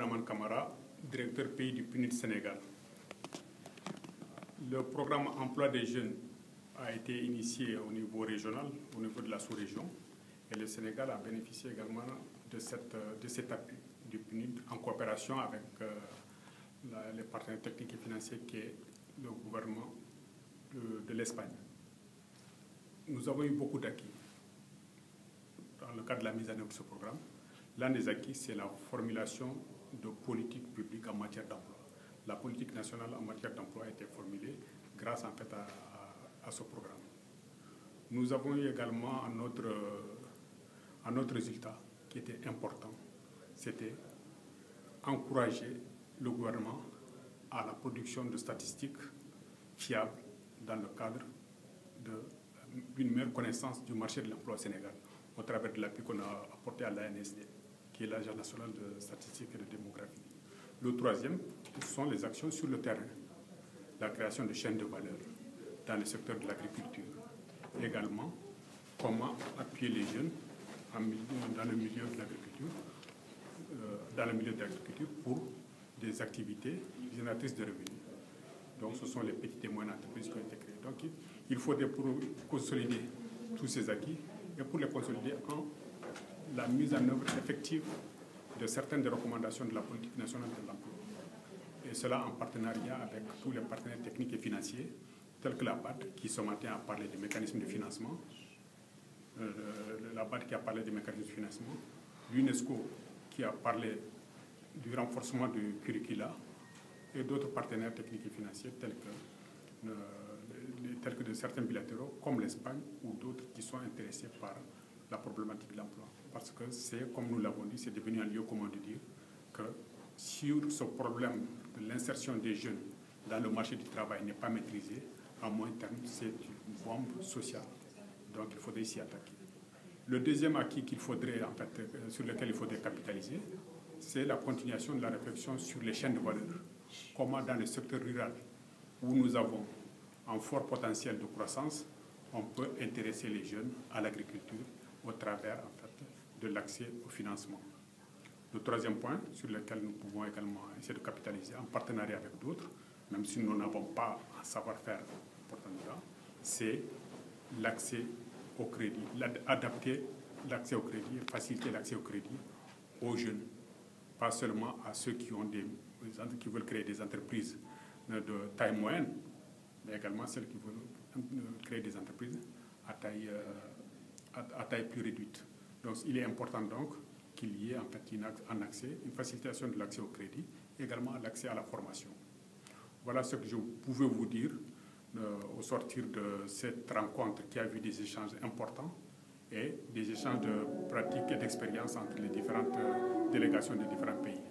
Abdelrahman Kamara, directeur pays du PNUD Sénégal. Le programme Emploi des jeunes a été initié au niveau régional, au niveau de la sous-région, et le Sénégal a bénéficié également de cet appui du PNUD en coopération avec les partenaires techniques et financiers qui est le gouvernement de l'Espagne. Nous avons eu beaucoup d'acquis dans le cadre de la mise en œuvre de ce programme. L'un des acquis, c'est la formulation de politiques publiques en matière d'emploi. La politique nationale en matière d'emploi a été formulée grâce en fait à ce programme. Nous avons eu également un autre résultat qui était important, c'était encourager le gouvernement à la production de statistiques fiables dans le cadre d'une meilleure connaissance du marché de l'emploi au Sénégal, au travers de l'appui qu'on a apporté à l'ANSD, qui est l'Agence nationale de statistique et de démographie. Le troisième, ce sont les actions sur le terrain, la création de chaînes de valeur dans le secteur de l'agriculture. Également, comment appuyer les jeunes dans le milieu de l'agriculture, pour des activités génératrices de revenus. Donc, ce sont les petites et moyennes entreprises qui ont été créées. Donc, il faudrait pour consolider tous ces acquis et pour les consolider en la mise en œuvre effective de certaines des recommandations de la politique nationale de l'emploi. Et cela en partenariat avec tous les partenaires techniques et financiers, tels que la BAD, qui ce matin a parlé des mécanismes de financement, la BAD qui a parlé des mécanismes de financement, l'UNESCO qui a parlé du renforcement du curricula, et d'autres partenaires techniques et financiers tels que de certains bilatéraux, comme l'Espagne ou d'autres qui sont intéressés par la problématique de l'emploi. Parce que c'est, comme nous l'avons dit, c'est devenu un lieu commun de dire que sur ce problème de l'insertion des jeunes dans le marché du travail n'est pas maîtrisé, à moyen terme, c'est une bombe sociale. Donc il faudrait s'y attaquer. Le deuxième acquis sur lequel il faudrait capitaliser, c'est la continuation de la réflexion sur les chaînes de valeur. Comment dans le secteur rural, où nous avons un fort potentiel de croissance, on peut intéresser les jeunes à l'agriculture au travers de l'accès au financement. Le troisième point sur lequel nous pouvons également essayer de capitaliser en partenariat avec d'autres, même si nous n'avons pas un savoir-faire important là, c'est l'accès au crédit, adapter l'accès au crédit, faciliter l'accès au crédit aux jeunes, pas seulement à ceux qui veulent créer des entreprises de taille moyenne, mais également celles qui veulent créer des entreprises à taille plus réduite. Donc il est important donc qu'il y ait en fait une facilitation de l'accès au crédit, également l'accès à la formation. Voilà ce que je pouvais vous dire au sortir de cette rencontre qui a vu des échanges importants et des échanges de pratiques et d'expériences entre les différentes délégations des différents pays.